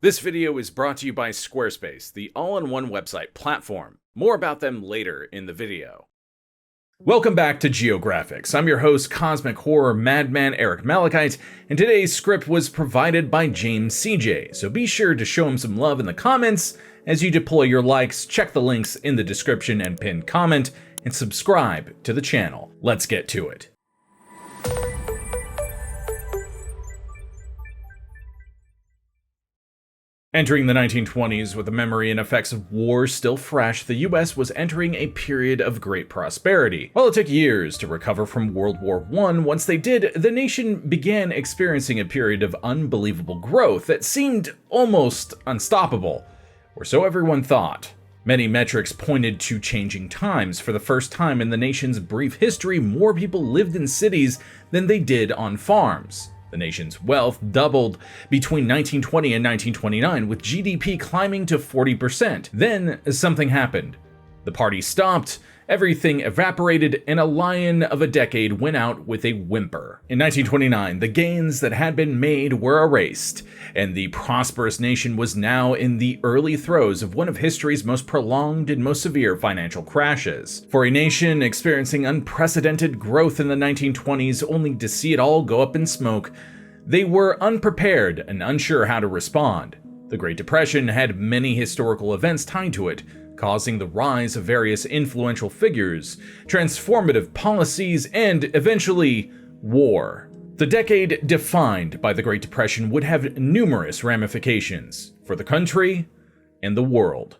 This video is brought to you by Squarespace, the all-in-one website platform. More about them later in the video. Welcome back to Geographics. I'm your host, Cosmic Horror Madman Eric Malachite, and today's script was provided by James CJ, so be sure to show him some love in the comments as you deploy your likes, check the links in the description and pinned comment, and subscribe to the channel. Let's get to it. Entering the 1920s with the memory and effects of war still fresh, the US was entering a period of great prosperity. While it took years to recover from World War I, once they did, the nation began experiencing a period of unbelievable growth that seemed almost unstoppable, or so everyone thought. Many metrics pointed to changing times. For the first time in the nation's brief history, more people lived in cities than they did on farms. The nation's wealth doubled between 1920 and 1929, with GDP climbing to 40%. Then something happened. The party stopped, everything evaporated, and a lion of a decade went out with a whimper. In 1929, the gains that had been made were erased, and the prosperous nation was now in the early throes of one of history's most prolonged and most severe financial crashes. For a nation experiencing unprecedented growth in the 1920s only to see it all go up in smoke, they were unprepared and unsure how to respond. The Great Depression had many historical events tied to it, causing the rise of various influential figures, transformative policies, and eventually, war. The decade defined by the Great Depression would have numerous ramifications for the country and the world.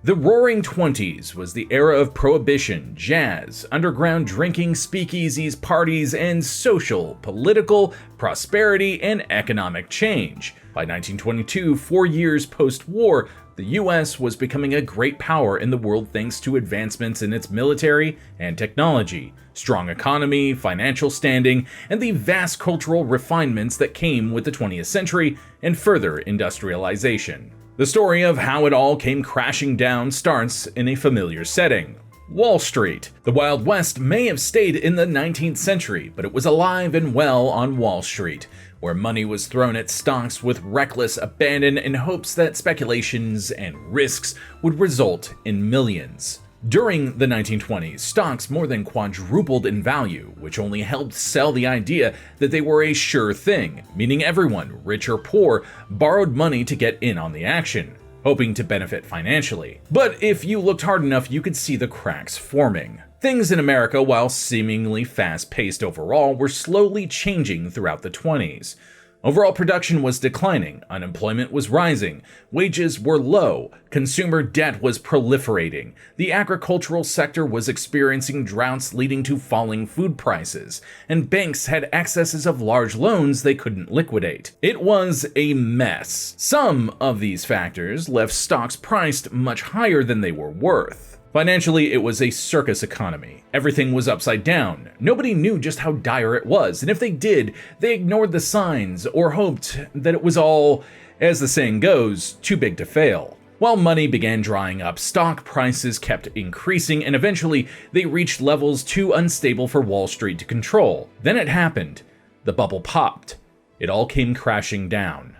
The Roaring Twenties was the era of prohibition, jazz, underground drinking, speakeasies, parties, and social, political, prosperity, and economic change. By 1922, 4 years post-war, the US was becoming a great power in the world thanks to advancements in its military and technology, strong economy, financial standing, and the vast cultural refinements that came with the 20th century and further industrialization. The story of how it all came crashing down starts in a familiar setting. Wall Street. The Wild West may have stayed in the 19th century, but it was alive and well on Wall Street, where money was thrown at stocks with reckless abandon in hopes that speculations and risks would result in millions. During the 1920s, stocks more than quadrupled in value, which only helped sell the idea that they were a sure thing, meaning everyone, rich or poor, borrowed money to get in on the action, hoping to benefit financially. But if you looked hard enough, you could see the cracks forming. Things in America, while seemingly fast-paced overall, were slowly changing throughout the 20s. Overall production was declining, unemployment was rising, wages were low, consumer debt was proliferating, the agricultural sector was experiencing droughts leading to falling food prices, and banks had excesses of large loans they couldn't liquidate. It was a mess. Some of these factors left stocks priced much higher than they were worth. Financially, it was a circus economy. Everything was upside down. Nobody knew just how dire it was, and if they did, they ignored the signs or hoped that it was all, as the saying goes, too big to fail. While money began drying up, stock prices kept increasing, and eventually they reached levels too unstable for Wall Street to control. Then it happened. The bubble popped. It all came crashing down.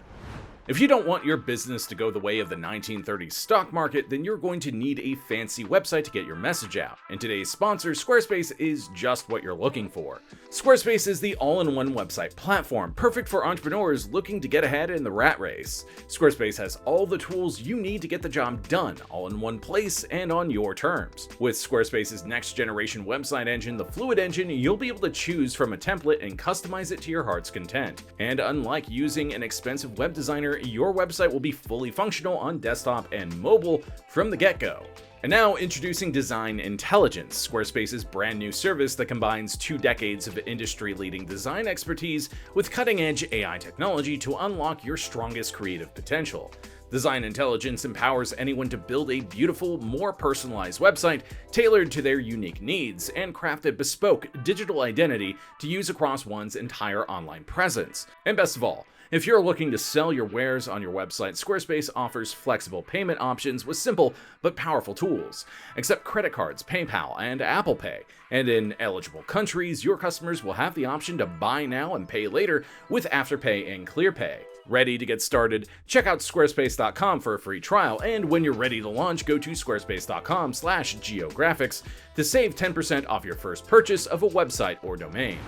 If you don't want your business to go the way of the 1930s stock market, then you're going to need a fancy website to get your message out. And today's sponsor, Squarespace, is just what you're looking for. Squarespace is the all-in-one website platform, perfect for entrepreneurs looking to get ahead in the rat race. Squarespace has all the tools you need to get the job done, all in one place and on your terms. With Squarespace's next-generation website engine, the Fluid Engine, you'll be able to choose from a template and customize it to your heart's content. And unlike using an expensive web designer, your website will be fully functional on desktop and mobile from the get-go. And now introducing Design Intelligence, Squarespace's brand new service that combines 2 decades of industry-leading design expertise with cutting-edge AI technology to unlock your strongest creative potential. Design Intelligence empowers anyone to build a beautiful, more personalized website tailored to their unique needs and craft a bespoke digital identity to use across one's entire online presence. And best of all, if you're looking to sell your wares on your website, Squarespace offers flexible payment options with simple but powerful tools. Accept credit cards, PayPal, and Apple Pay, And in eligible countries, your customers will have the option to buy now and pay later with Afterpay and ClearPay. Ready to get started? Check out squarespace.com for a free trial, and when you're ready to launch, go to squarespace.com/geographics to save 10% off your first purchase of a website or domain.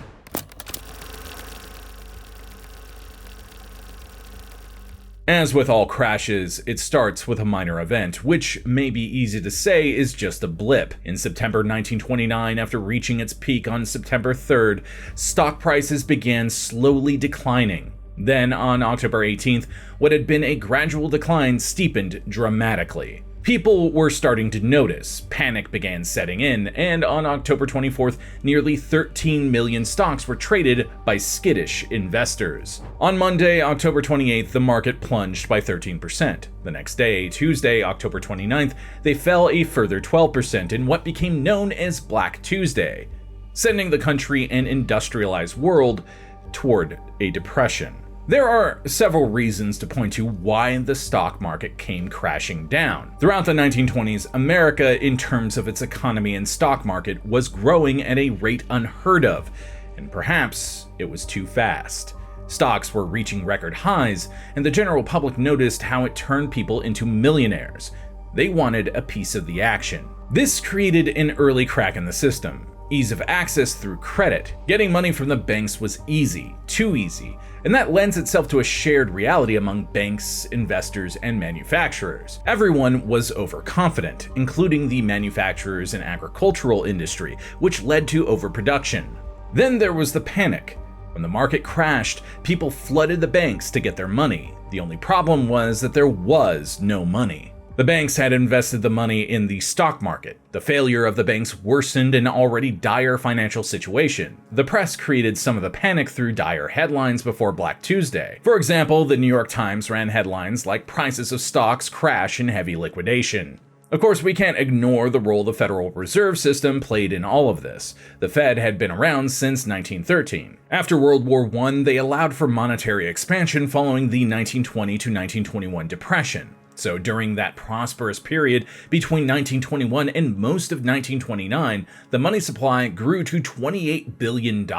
As with all crashes, it starts with a minor event, which may be easy to say is just a blip. In September 1929, after reaching its peak on September 3rd, stock prices began slowly declining. Then, on October 18th, what had been a gradual decline steepened dramatically. People were starting to notice, panic began setting in, and on October 24th, nearly 13 million stocks were traded by skittish investors. On Monday, October 28th, the market plunged by 13%. The next day, Tuesday, October 29th, they fell a further 12% in what became known as Black Tuesday, sending the country and industrialized world toward a depression. There are several reasons to point to why the stock market came crashing down. Throughout the 1920s, America, in terms of its economy and stock market, was growing at a rate unheard of, and perhaps it was too fast. Stocks were reaching record highs, and the general public noticed how it turned people into millionaires. They wanted a piece of the action. This created an early crack in the system. Ease of access through credit. Getting money from the banks was easy, too easy, and that lends itself to a shared reality among banks, investors, and manufacturers. Everyone was overconfident, including the manufacturers and agricultural industry, which led to overproduction. Then there was the panic. When the market crashed, people flooded the banks to get their money. The only problem was that there was no money. The banks had invested the money in the stock market. The failure of the banks worsened an already dire financial situation. The press created some of the panic through dire headlines before Black Tuesday. For example, the New York Times ran headlines like "Prices of Stocks Crash in Heavy Liquidation." Of course, we can't ignore the role the Federal Reserve System played in all of this. The Fed had been around since 1913. After World War I, they allowed for monetary expansion following the 1920 to 1921 Depression. So during that prosperous period between 1921 and most of 1929, the money supply grew to $28 billion.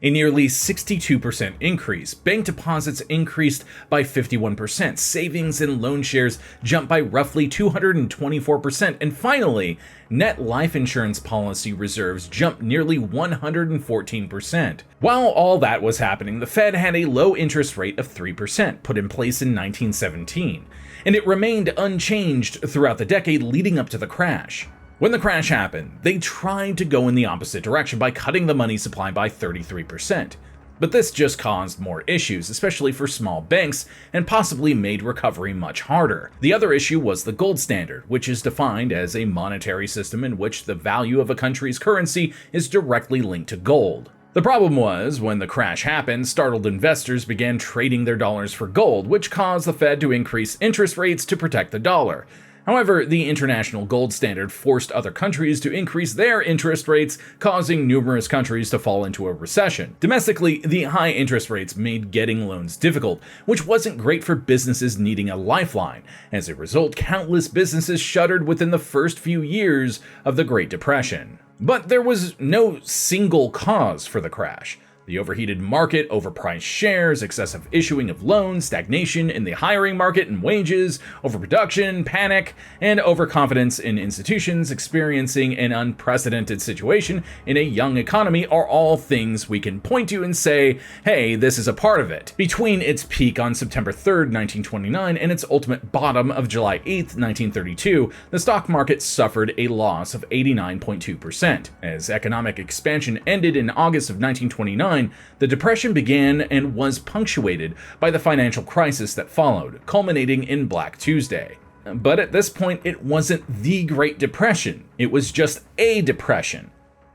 A nearly 62% increase. Bank deposits increased by 51%. Savings and loan shares jumped by roughly 224%. And finally, net life insurance policy reserves jumped nearly 114%. While all that was happening, the Fed had a low interest rate of 3% put in place in 1917. And it remained unchanged throughout the decade leading up to the crash. When the crash happened, they tried to go in the opposite direction by cutting the money supply by 33%. But this just caused more issues, especially for small banks, and possibly made recovery much harder. The other issue was the gold standard, which is defined as a monetary system in which the value of a country's currency is directly linked to gold. The problem was, when the crash happened, startled investors began trading their dollars for gold, which caused the Fed to increase interest rates to protect the dollar. However, the international gold standard forced other countries to increase their interest rates, causing numerous countries to fall into a recession. Domestically, the high interest rates made getting loans difficult, which wasn't great for businesses needing a lifeline. As a result, countless businesses shuttered within the first few years of the Great Depression. But there was no single cause for the crash. The overheated market, overpriced shares, excessive issuing of loans, stagnation in the hiring market and wages, overproduction, panic, and overconfidence in institutions experiencing an unprecedented situation in a young economy are all things we can point to and say, hey, this is a part of it. Between its peak on September 3rd, 1929 and its ultimate bottom of July 8th, 1932, the stock market suffered a loss of 89.2%. As economic expansion ended in August of 1929, the Depression began and was punctuated by the financial crisis that followed, culminating in Black Tuesday. But at this point, it wasn't the Great Depression. It was just a depression.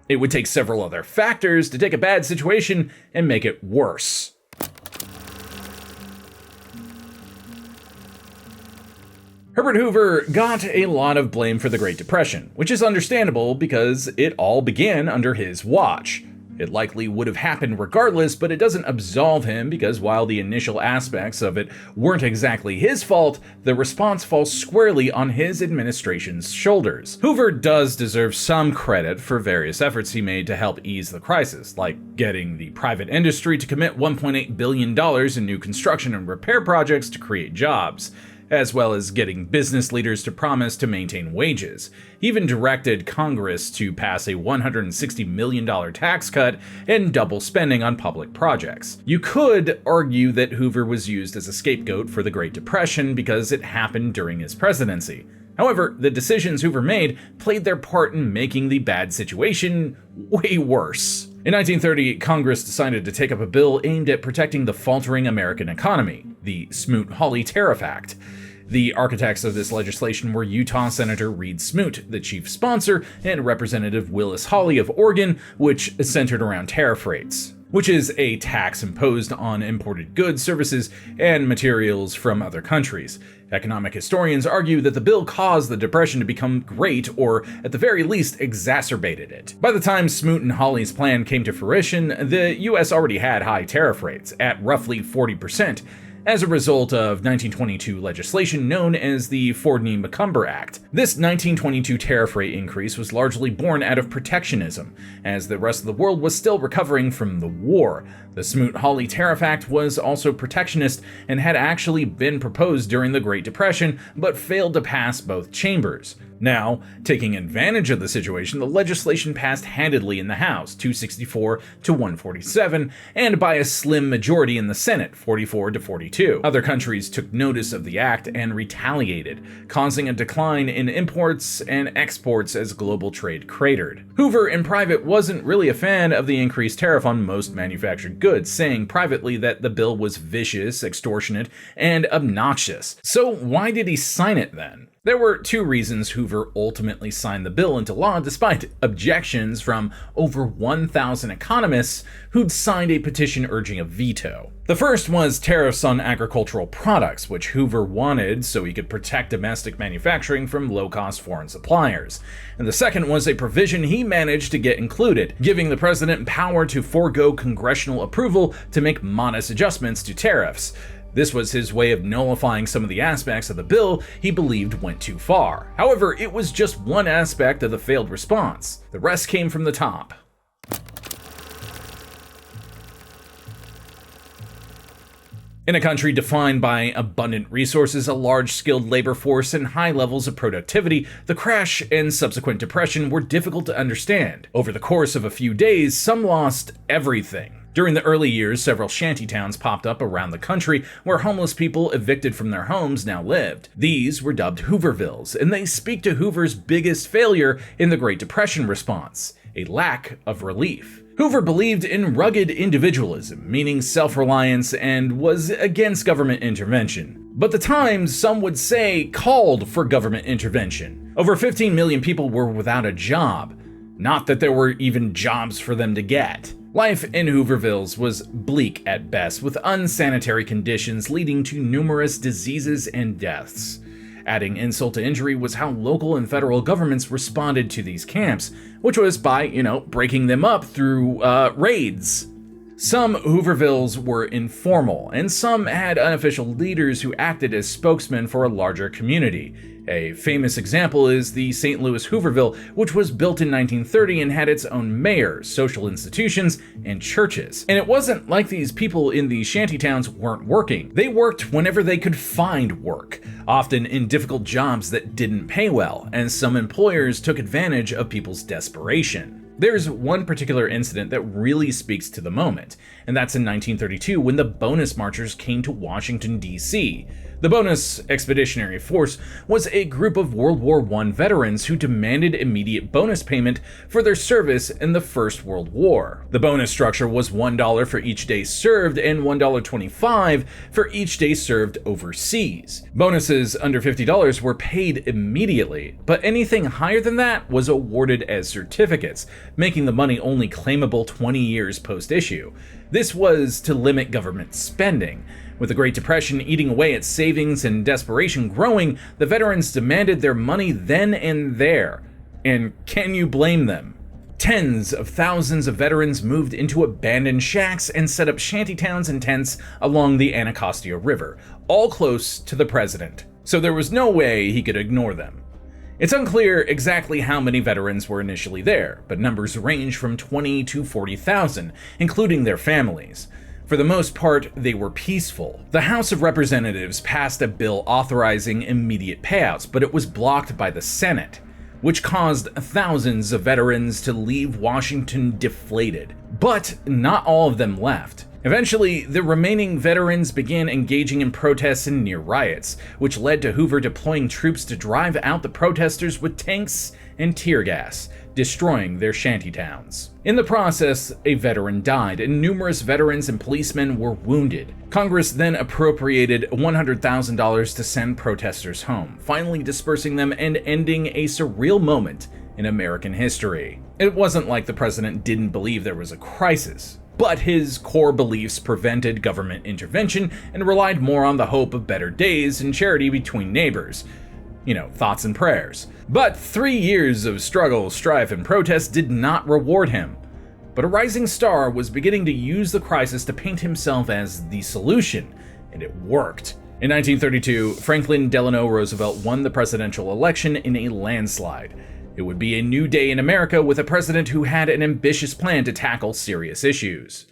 It would take several other factors to take a bad situation and make it worse. Herbert Hoover got a lot of blame for the Great Depression, which is understandable because it all began under his watch. It likely would have happened regardless, but it doesn't absolve him because while the initial aspects of it weren't exactly his fault, the response falls squarely on his administration's shoulders. Hoover does deserve some credit for various efforts he made to help ease the crisis, like getting the private industry to commit $1.8 billion in new construction and repair projects to create jobs, as well as getting business leaders to promise to maintain wages. He even directed Congress to pass a $160 million tax cut and double spending on public projects. You could argue that Hoover was used as a scapegoat for the Great Depression because it happened during his presidency. However, the decisions Hoover made played their part in making the bad situation way worse. In 1930, Congress decided to take up a bill aimed at protecting the faltering American economy, the Smoot-Hawley Tariff Act. The architects of this legislation were Utah Senator Reed Smoot, the chief sponsor, and Representative Willis Hawley of Oregon, which centered around tariff rates, which is a tax imposed on imported goods, services, and materials from other countries. Economic historians argue that the bill caused the Depression to become great, or at the very least exacerbated it. By the time Smoot and Hawley's plan came to fruition, the US already had high tariff rates, at roughly 40%, as a result of 1922 legislation known as the Fordney-McCumber Act. This 1922 tariff rate increase was largely born out of protectionism, as the rest of the world was still recovering from the war. The Smoot-Hawley Tariff Act was also protectionist and had actually been proposed during the Great Depression, but failed to pass both chambers. Now, taking advantage of the situation, the legislation passed handedly in the House, 264 to 147, and by a slim majority in the Senate, 44 to 42. Other countries took notice of the act and retaliated, causing a decline in imports and exports as global trade cratered. Hoover, in private, wasn't really a fan of the increased tariff on most manufactured goods, saying privately that the bill was vicious, extortionate, and obnoxious. So why did he sign it then? There were two reasons Hoover ultimately signed the bill into law despite objections from over 1,000 economists who'd signed a petition urging a veto. The first was tariffs on agricultural products, which Hoover wanted so he could protect domestic manufacturing from low-cost foreign suppliers. And the second was a provision he managed to get included, giving the president power to forego congressional approval to make modest adjustments to tariffs. This was his way of nullifying some of the aspects of the bill he believed went too far. However, it was just one aspect of the failed response. The rest came from the top. In a country defined by abundant resources, a large skilled labor force, and high levels of productivity, the crash and subsequent depression were difficult to understand. Over the course of a few days, some lost everything. During the early years, several shantytowns popped up around the country where homeless people evicted from their homes now lived. These were dubbed Hoovervilles, and they speak to Hoover's biggest failure in the Great Depression response: a lack of relief. Hoover believed in rugged individualism, meaning self-reliance, and was against government intervention. But the Times, some would say, called for government intervention. Over 15 million people were without a job. Not that there were even jobs for them to get. Life in Hoovervilles was bleak at best, with unsanitary conditions leading to numerous diseases and deaths. Adding insult to injury was how local and federal governments responded to these camps, which was by, breaking them up through raids. Some Hoovervilles were informal, and some had unofficial leaders who acted as spokesmen for a larger community. A famous example is the St. Louis Hooverville, which was built in 1930 and had its own mayor, social institutions, and churches. And it wasn't like these people in these shantytowns weren't working. They worked whenever they could find work, often in difficult jobs that didn't pay well, and some employers took advantage of people's desperation. There's one particular incident that really speaks to the moment, and that's in 1932 when the Bonus Marchers came to Washington, D.C. The Bonus Expeditionary Force was a group of World War I veterans who demanded immediate bonus payment for their service in the First World War. The bonus structure was $1 for each day served and $1.25 for each day served overseas. Bonuses under $50 were paid immediately, but anything higher than that was awarded as certificates, making the money only claimable 20 years post-issue. This was to limit government spending. With the Great Depression eating away at savings and desperation growing, the veterans demanded their money then and there. And can you blame them? Tens of thousands of veterans moved into abandoned shacks and set up shantytowns and tents along the Anacostia River, all close to the president, so there was no way he could ignore them. It's unclear exactly how many veterans were initially there, but numbers range from 20 to 40,000, including their families. For the most part, they were peaceful. The House of Representatives passed a bill authorizing immediate payouts, but it was blocked by the Senate, which caused thousands of veterans to leave Washington deflated. But not all of them left. Eventually, the remaining veterans began engaging in protests and near riots, which led to Hoover deploying troops to drive out the protesters with tanks and tear gas, destroying their shantytowns. In the process, a veteran died, and numerous veterans and policemen were wounded. Congress then appropriated $100,000 to send protesters home, finally dispersing them and ending a surreal moment in American history. It wasn't like the president didn't believe there was a crisis, but his core beliefs prevented government intervention and relied more on the hope of better days and charity between neighbors. Thoughts and prayers. But 3 years of struggle, strife, and protest did not reward him. But a rising star was beginning to use the crisis to paint himself as the solution, and it worked. In 1932, Franklin Delano Roosevelt won the presidential election in a landslide. It would be a new day in America with a president who had an ambitious plan to tackle serious issues.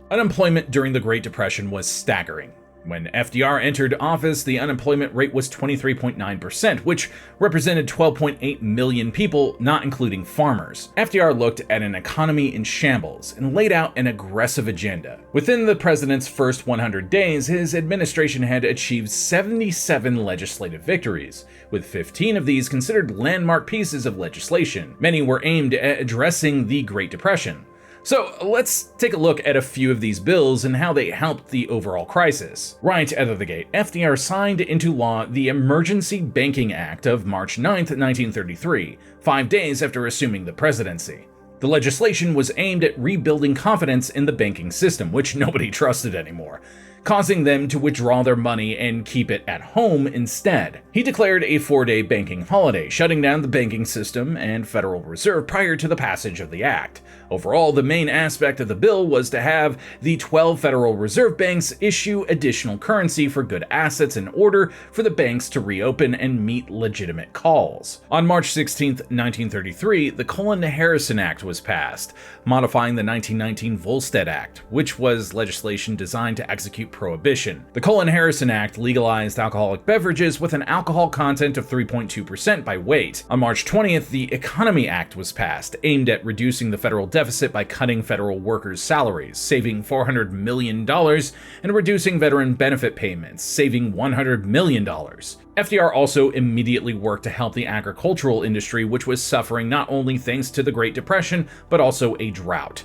Unemployment during the Great Depression was staggering. When FDR entered office, the unemployment rate was 23.9%, which represented 12.8 million people, not including farmers. FDR looked at an economy in shambles and laid out an aggressive agenda. Within the president's first 100 days, his administration had achieved 77 legislative victories, with 15 of these considered landmark pieces of legislation. Many were aimed at addressing the Great Depression. So let's take a look at a few of these bills and how they helped the overall crisis. Right out of the gate, FDR signed into law the Emergency Banking Act of March 9, 1933, 5 days after assuming the presidency. The legislation was aimed at rebuilding confidence in the banking system, which nobody trusted anymore, causing them to withdraw their money and keep it at home instead. He declared a 4-day banking holiday, shutting down the banking system and Federal Reserve prior to the passage of the act. Overall, the main aspect of the bill was to have the 12 Federal Reserve banks issue additional currency for good assets in order for the banks to reopen and meet legitimate calls. On March 16, 1933, the Cullen-Harrison Act was passed, modifying the 1919 Volstead Act, which was legislation designed to execute prohibition. The Cullen-Harrison Act legalized alcoholic beverages with an alcohol content of 3.2% by weight. On March 20th, the Economy Act was passed, aimed at reducing the federal deficit by cutting federal workers' salaries, saving $400 million, and reducing veteran benefit payments, saving $100 million. FDR also immediately worked to help the agricultural industry, which was suffering not only thanks to the Great Depression, but also a drought.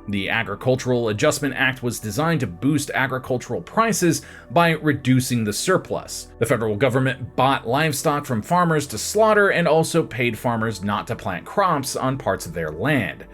The Agricultural Adjustment Act was designed to boost agricultural prices by reducing the surplus. The federal government bought livestock from farmers to slaughter and also paid farmers not to plant crops on parts of their land.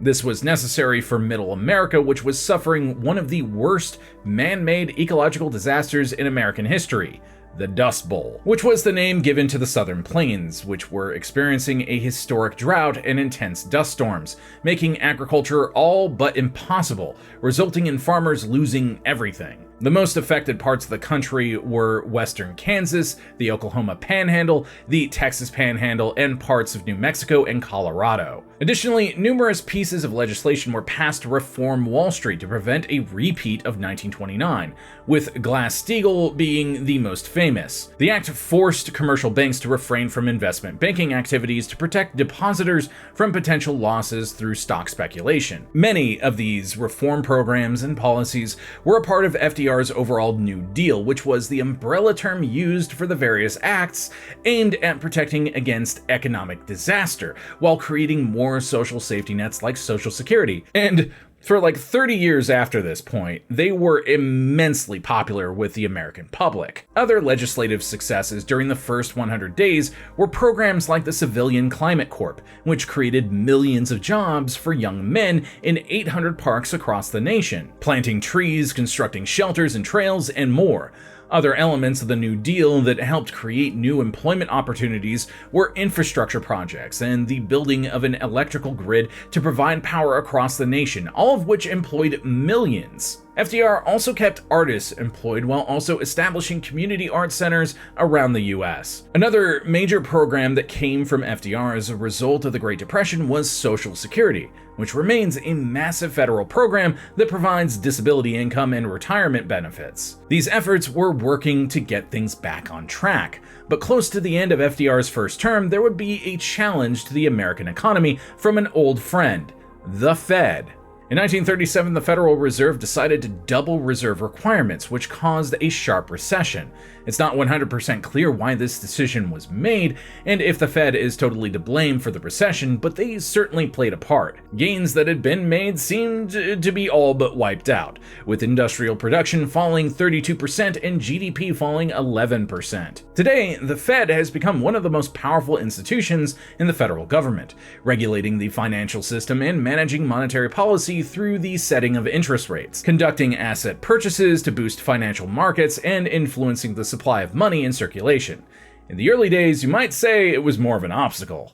This was necessary for Middle America, which was suffering one of the worst man-made ecological disasters in American history, the Dust Bowl, which was the name given to the southern plains, which were experiencing a historic drought and intense dust storms, making agriculture all but impossible, resulting in farmers losing everything. The most affected parts of the country were western Kansas, the Oklahoma Panhandle, the Texas Panhandle, and parts of New Mexico and Colorado. Additionally, numerous pieces of legislation were passed to reform Wall Street to prevent a repeat of 1929, with Glass-Steagall being the most famous. The act forced commercial banks to refrain from investment banking activities to protect depositors from potential losses through stock speculation. Many of these reform programs and policies were a part of FDR's overall New Deal, which was the umbrella term used for the various acts aimed at protecting against economic disaster, while creating more social safety nets like Social Security. And for like 30 years after this point, they were immensely popular with the American public. Other legislative successes during the first 100 days were programs like the Civilian Climate Corp, which created millions of jobs for young men in 800 parks across the nation, planting trees, constructing shelters and trails, and more. Other elements of the New Deal that helped create new employment opportunities were infrastructure projects and the building of an electrical grid to provide power across the nation, all of which employed millions. FDR also kept artists employed while also establishing community art centers around the US. Another major program that came from FDR as a result of the Great Depression was Social Security, which remains a massive federal program that provides disability income and retirement benefits. These efforts were working to get things back on track, but close to the end of FDR's first term, there would be a challenge to the American economy from an old friend, the Fed. In 1937, the Federal Reserve decided to double reserve requirements, which caused a sharp recession. It's not 100% clear why this decision was made, and if the Fed is totally to blame for the recession, but they certainly played a part. Gains that had been made seemed to be all but wiped out, with industrial production falling 32% and GDP falling 11%. Today, the Fed has become one of the most powerful institutions in the federal government, regulating the financial system and managing monetary policy through the setting of interest rates, conducting asset purchases to boost financial markets, and influencing the supply of money in circulation. In the early days, you might say it was more of an obstacle.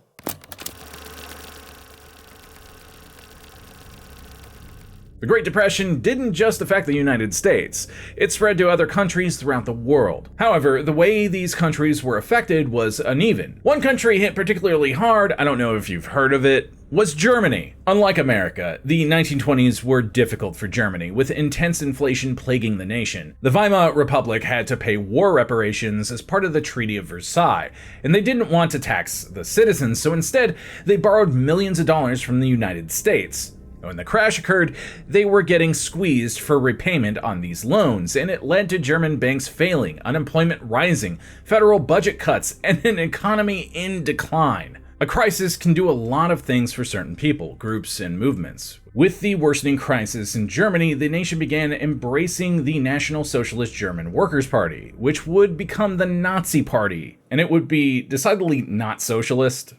The Great Depression didn't just affect the United States, it spread to other countries throughout the world. However, the way these countries were affected was uneven. One country hit particularly hard, I don't know if you've heard of it, was Germany. Unlike America, the 1920s were difficult for Germany, with intense inflation plaguing the nation. The Weimar Republic had to pay war reparations as part of the Treaty of Versailles, and they didn't want to tax the citizens, so instead, they borrowed millions of dollars from the United States. When the crash occurred, they were getting squeezed for repayment on these loans, and it led to German banks failing, unemployment rising, federal budget cuts, and an economy in decline. A crisis can do a lot of things for certain people, groups, and movements. With the worsening crisis in Germany, the nation began embracing the National Socialist German Workers' Party, which would become the Nazi Party, and it would be decidedly not socialist.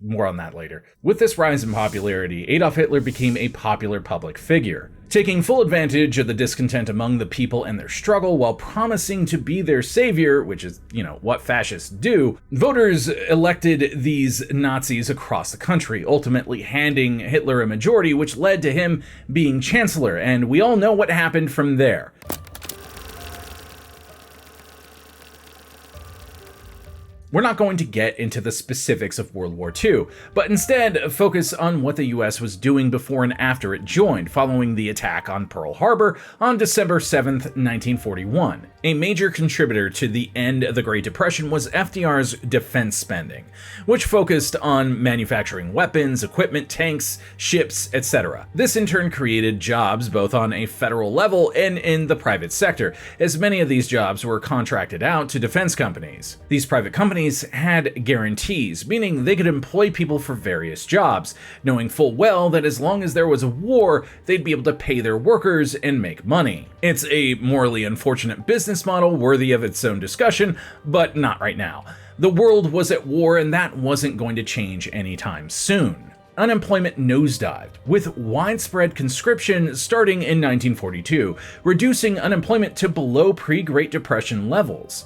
More on that later. With this rise in popularity, Adolf Hitler became a popular public figure, taking full advantage of the discontent among the people and their struggle while promising to be their savior, which is, what fascists do. Voters elected these Nazis across the country, ultimately handing Hitler a majority, which led to him being chancellor, and we all know what happened from there. We're not going to get into the specifics of World War II, but instead focus on what the US was doing before and after it joined, following the attack on Pearl Harbor on December 7th, 1941. A major contributor to the end of the Great Depression was FDR's defense spending, which focused on manufacturing weapons, equipment, tanks, ships, etc. This in turn created jobs both on a federal level and in the private sector, as many of these jobs were contracted out to defense companies. These private companies had guarantees, meaning they could employ people for various jobs, knowing full well that as long as there was a war, they'd be able to pay their workers and make money. It's a morally unfortunate business model worthy of its own discussion, but not right now. The world was at war, and that wasn't going to change anytime soon. Unemployment nosedived, with widespread conscription starting in 1942, reducing unemployment to below pre-Great Depression levels.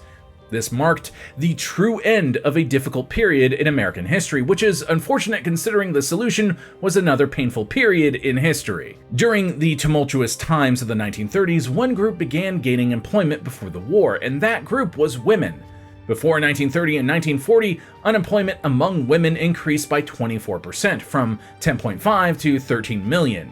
This marked the true end of a difficult period in American history, which is unfortunate considering the solution was another painful period in history. During the tumultuous times of the 1930s, one group began gaining employment before the war, and that group was women. Before 1930 and 1940, unemployment among women increased by 24%, from 10.5 to 13 million.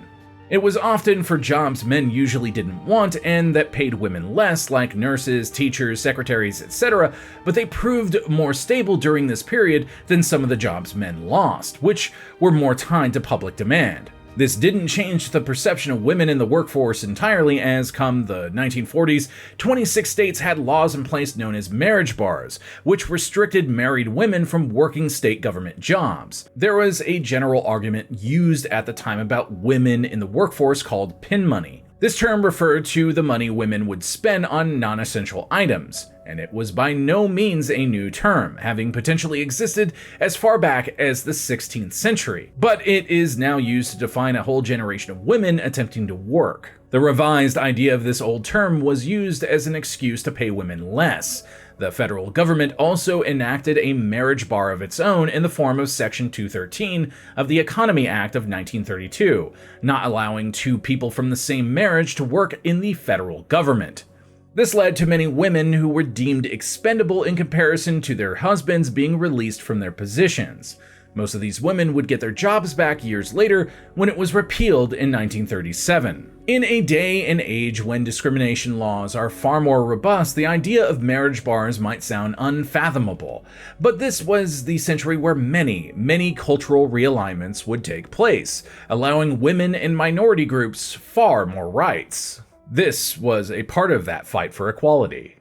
It was often for jobs men usually didn't want and that paid women less, like nurses, teachers, secretaries, etc., but they proved more stable during this period than some of the jobs men lost, which were more tied to public demand. This didn't change the perception of women in the workforce entirely, as come the 1940s, 26 states had laws in place known as marriage bars, which restricted married women from working state government jobs. There was a general argument used at the time about women in the workforce called pin money. This term referred to the money women would spend on non-essential items. and it was by no means a new term, having potentially existed as far back as the 16th century. But it is now used to define a whole generation of women attempting to work. The revised idea of this old term was used as an excuse to pay women less. The federal government also enacted a marriage bar of its own in the form of Section 213 of the Economy Act of 1932, not allowing two people from the same marriage to work in the federal government. This led to many women who were deemed expendable in comparison to their husbands being released from their positions. Most of these women would get their jobs back years later when it was repealed in 1937. In a day and age when discrimination laws are far more robust, the idea of marriage bars might sound unfathomable. But this was the century where many cultural realignments would take place, allowing women and minority groups far more rights. This was a part of that fight for equality.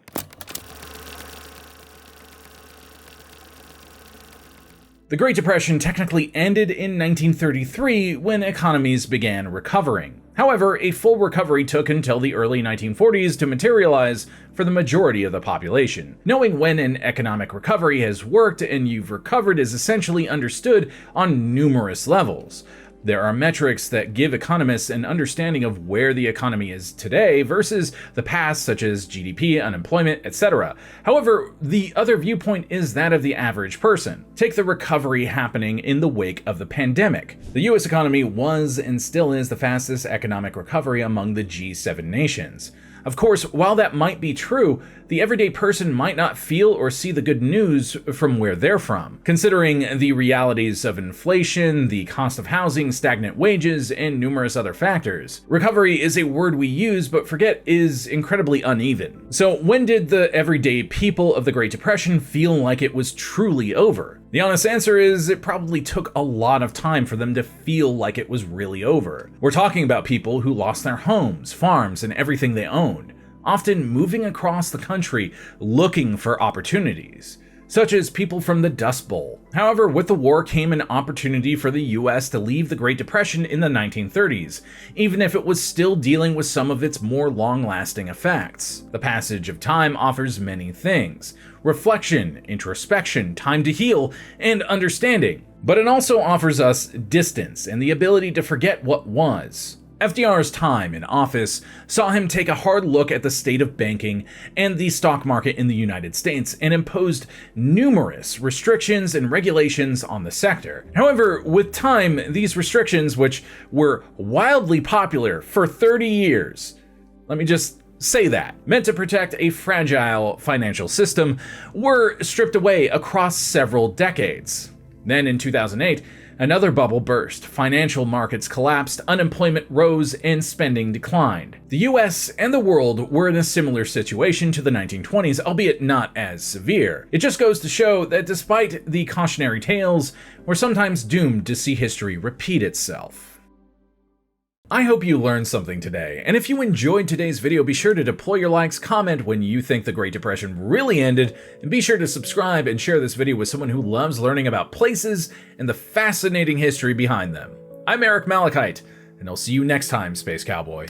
The Great Depression technically ended in 1933 when economies began recovering. However, a full recovery took until the early 1940s to materialize for the majority of the population. Knowing when an economic recovery has worked and you've recovered is essentially understood on numerous levels. There are metrics that give economists an understanding of where the economy is today versus the past, such as GDP, unemployment, etc. However, the other viewpoint is that of the average person. Take the recovery happening in the wake of the pandemic. The US economy was and still is the fastest economic recovery among the G7 nations. Of course, while that might be true, the everyday person might not feel or see the good news from where they're from. Considering the realities of inflation, the cost of housing, stagnant wages, and numerous other factors. Recovery is a word we use but forget is incredibly uneven. So when did the everyday people of the Great Depression feel like it was truly over? The honest answer is it probably took a lot of time for them to feel like it was really over. We're talking about people who lost their homes, farms, and everything they owned, often moving across the country looking for opportunities, such as people from the Dust Bowl. However, with the war came an opportunity for the US to leave the Great Depression in the 1930s, even if it was still dealing with some of its more long-lasting effects. The passage of time offers many things: reflection, introspection, time to heal, and understanding. But it also offers us distance and the ability to forget what was. FDR's time in office saw him take a hard look at the state of banking and the stock market in the United States and imposed numerous restrictions and regulations on the sector. However, with time, these restrictions, which were wildly popular for 30 years, let me just say that, meant to protect a fragile financial system, were stripped away across several decades. Then in 2008, another bubble burst, financial markets collapsed, unemployment rose, and spending declined. The US and the world were in a similar situation to the 1920s, albeit not as severe. It just goes to show that despite the cautionary tales, we're sometimes doomed to see history repeat itself. I hope you learned something today, and if you enjoyed today's video, be sure to deploy your likes, comment when you think the Great Depression really ended, and be sure to subscribe and share this video with someone who loves learning about places and the fascinating history behind them. I'm Eric Malachite, and I'll see you next time, Space Cowboy.